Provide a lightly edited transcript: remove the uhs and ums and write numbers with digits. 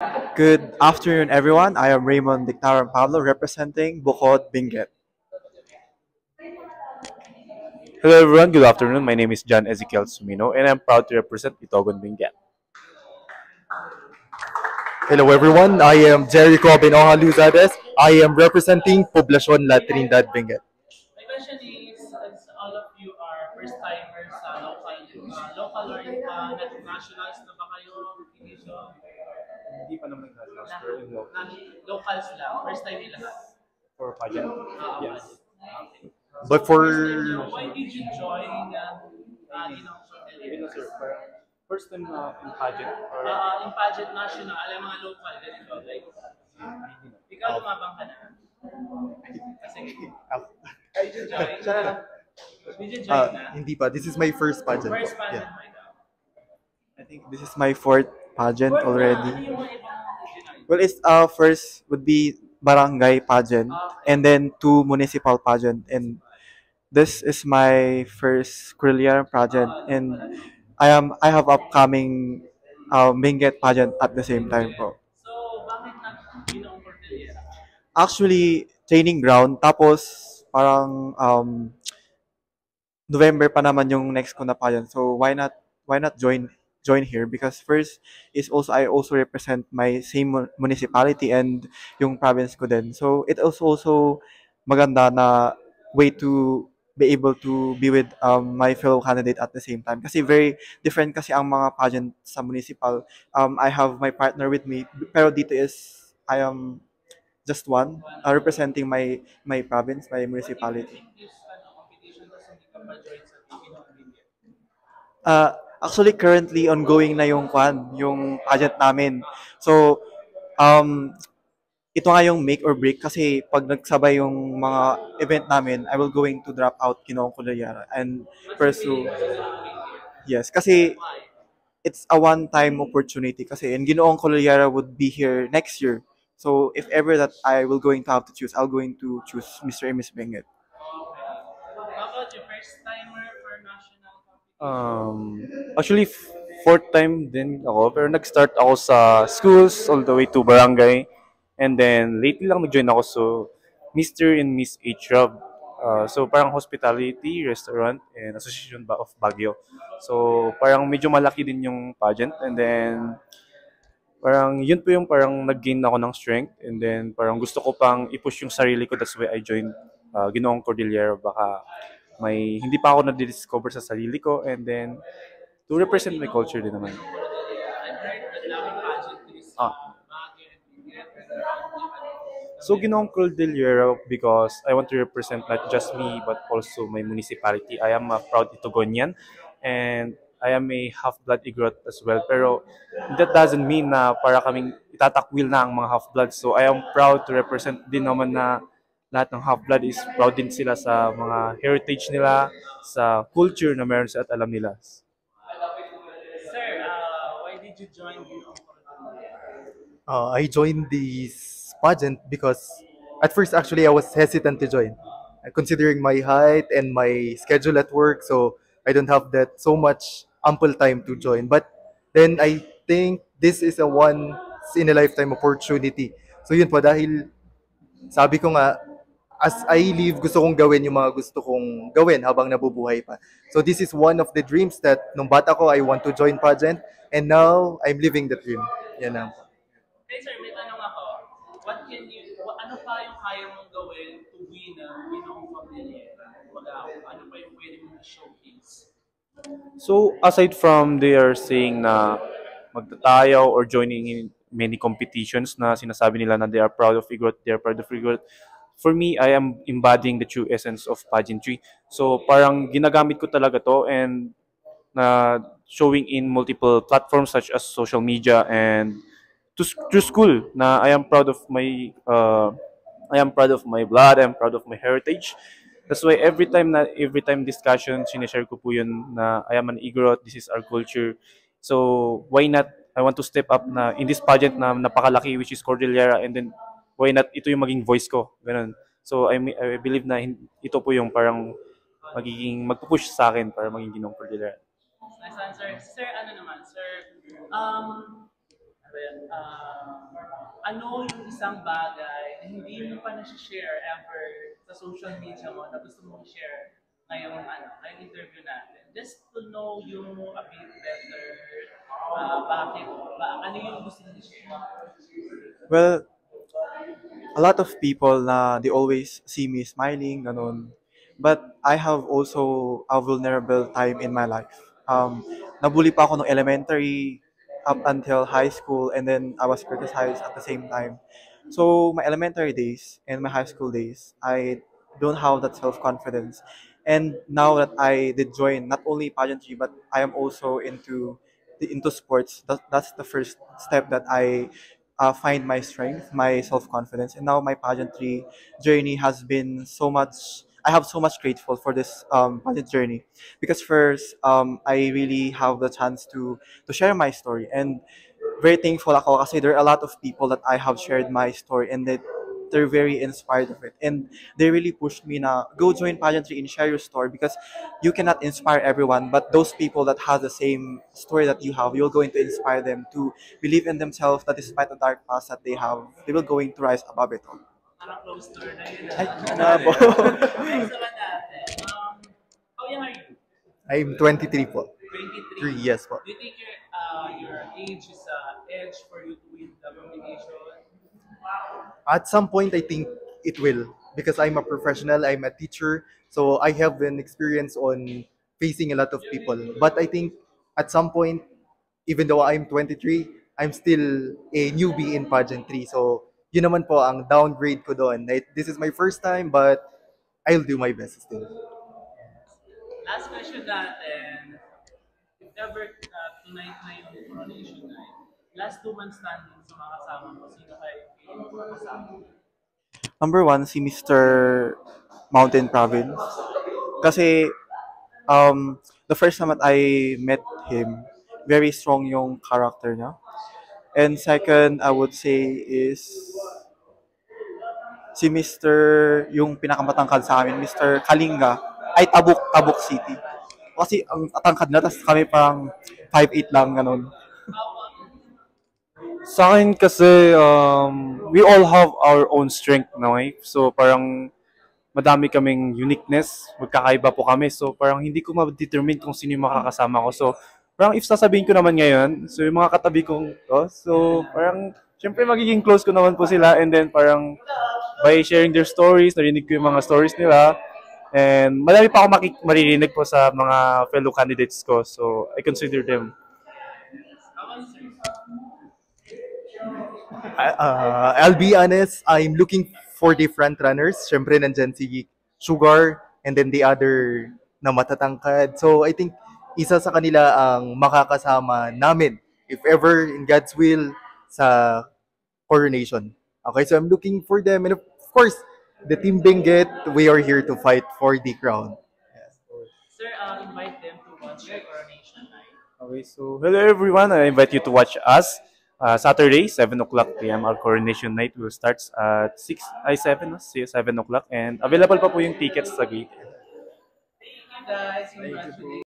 Good afternoon, everyone. I am Raymond Dictaran Pablo representing Bukod Benguet. Hello everyone, good afternoon. My name is John Ezekiel Sumino and I'm proud to represent Itogon Benguet. Hello everyone, I am Jericho Benoha Luzades. I am representing Poblacion La Trinidad Benguet. My question is all of you are first timers sa local or nationals na ba kayo? Division? Hindi pa naman nag-house Na, pero in law locals lang. First time nila lahat. for pageant. Yes. Yes. Okay. But So, for first time nyo, why did you join Even though sir, parang first time na in pageant or in pageant national, alam mga local, ganito, like, ikaw lumabang ka na. Sige. Did you join? Did you join na? hindi pa. This is my first pageant. First Yeah. pageant mo ikaw? I think this is my fourth pageant Fourth na, already. ano yung mga ibang ginoin? Well, it's first would be barangay pageant, and then two municipal pageant, and this is my first career pageant, and I have upcoming Benguet pageant at the same time po. So, bakit Ginoong Cordillera? Actually, training ground, tapos parang November pa naman yung next ko na pageant. So why not join here? Because first is also I also represent my same municipality and yung province ko din. So it also maganda na way to be able to be with my fellow candidate at the same time. Kasi very different kasi ang mga pageant sa municipal. I have my partner with me, pero dito is I am just one representing my province, my But if you municipality. think this competition tapos hindi ka pa join sa Ginoong Cordillera? Actually currently ongoing na yung pageant namin. So um ito nga yung make or break kasi pag nagsabay yung mga event namin, I will going to drop out Ginoong Cordillera and Mas pursue. pipiliin mo sa Ginoong Cordillera? Yes, kasi Why? it's a one-time opportunity kasi and Ginoong Cordillera would be here next year. So if ever that I will going to have to choose, I'll going to choose Mr. and Miss Benguet. Okay. How about your first timer for national competition? Um, actually fourth time din ako pero nag-start ako sa schools all the way to barangay and then lately lang nag-join ako so Mr. and Miss H. Rob. So parang hospitality, restaurant, and Association of Baguio. So parang medyo malaki din yung pageant and then parang yun po yung parang nag-gain ako ng strength and then parang gusto ko pang i-push yung sarili ko. That's why I joined Ginoong Cordillera. Baka may hindi pa ako na-discover sa sarili ko and then to represent my culture din naman. Ginoong Cordillera. I've heard that daming pageantries sa Ah, Baguio and Benguet and around you. so Ginoong Cordillera because I want to represent not just me but also my municipality. I am a proud Itugonian and I am a half-blood Igorot as well. Pero that doesn't mean na para kaming itatakwil na ang mga half-blood. So I am proud to represent din naman na lahat ng half-blood is proud din sila sa mga heritage nila, sa culture na meron sila at alam nila. Sir, why did you join Ginoong Cordillera? I joined this pageant because at first actually I was hesitant to join. Considering my height and my schedule at work, so I don't have that so much ample time to join. But then I think this is a once in a lifetime opportunity. So yun po dahil sabi ko nga, as I live, gusto kong gawin yung mga gusto kong gawin habang nabubuhay pa. So this is one of the dreams that nung bata ko, I want to join pageant. And now, I'm living the dream. Yan ang. Hey sir, may tanong ako. Ano pa yung kaya mong gawin to win ang Ginoong Cordillera? Ano pa yung pwede mong showcase? So aside from they are saying na magtatayaw or joining in many competitions na sinasabi nila na they are proud of Igorot, they are proud of Igorot. For me, I am embodying the true essence of pageantry. So parang ginagamit ko talaga to and na showing in multiple platforms such as social media and to school na I am proud of my blood, I am proud of my heritage. That's why every time discussion, sinishare ko po yun na I am an Igorot, this is our culture. So why not, I want to step up na in this pageant na napakalaki which is Cordillera and then why not ito yung maging voice ko. Ganun. So I believe na ito po yung parang magpupush sa akin para maging Ginong Cordillera. Nice answer. Sir, ano naman? Sir, um, Ano yung isang bagay na hindi mo pa na-share ever sa social media mo na gusto mong share ngayong interview natin? Just to know you a bit better, ano yung gusto mong share? Well, a lot of people na they always see me smiling, ganun. But I have also a vulnerable time in my life. Nabully pa ako nung elementary up until high school, and then I was criticized at the same time. So my elementary days and my high school days, I don't have that self-confidence. And now that I did join not only pageantry, but I am also into sports, that's the first step that I find my strength, my self confidence, and now my pageantry journey has been so much. I have so much grateful for this pageant journey because first, I really have the chance to share my story, and very thankful ako kasi there are a lot of people that I have shared my story, and that they're very inspired of it, and they really pushed me na go join pageantry and share your story because you cannot inspire everyone, but those people that have the same story that you have, you're going to inspire them to believe in themselves, that despite the dark past that they have, they will going to rise above it all. Parang close door na yun. Ay, nga po. Next naman natin. How young are you? I'm 23 po. 23. 3 years po. Do you think your age is edge for you to win the competition? At some point, I think it will because I'm a professional, I'm a teacher, so I have an experience on facing a lot of people. But I think at some point, even though I'm 23, I'm still a newbie in pageantry. So, yun naman po ang downgrade ko doon. This is my first time, but I'll do my best still. Last question natin. If ever tonight na yung coronation night, last 2 months standing sa mga kasama mo, sino kayo yung feeling mo kasama? Number one, si Mr. Mountain Province. Kasi the first time that I met him, very strong yung character niya. And second, I would say is si Mr. yung pinakamatangkad sa amin, Mr. Kalinga, ay Tabuk City. Kasi ang tatangkad na, tapos kami parang 5'8 lang, ganun. Sa akin kasi, we all have our own strength, no? So parang madami kaming uniqueness, magkakaiba po kami. So parang hindi ko ma-determine kung sino yung makakasama ko. So parang if sasabihin ko naman ngayon, so yung mga katabi kong to, so parang syempre magiging close ko naman po sila, and then parang by sharing their stories, narinig ko yung mga stories nila, and madami pa ako maririnig po sa mga fellow candidates ko. So I consider them. I'll be honest, I'm looking for different runners. Siyempre, nandyan si Sugar and then the other na matatangkad. So, I think isa sa kanila ang makakasama namin, if ever in God's will, sa coronation. Okay, so I'm looking for them. And of course, the Team Benguet, we are here to fight for the crown. Sir, invite them to watch your coronation night. Okay, so hello everyone. I invite you to watch us Saturday, 7 o'clock p.m. Our coronation night will start at 7 o'clock. And available pa po yung tickets sa gate. Thank you guys. Congratulations.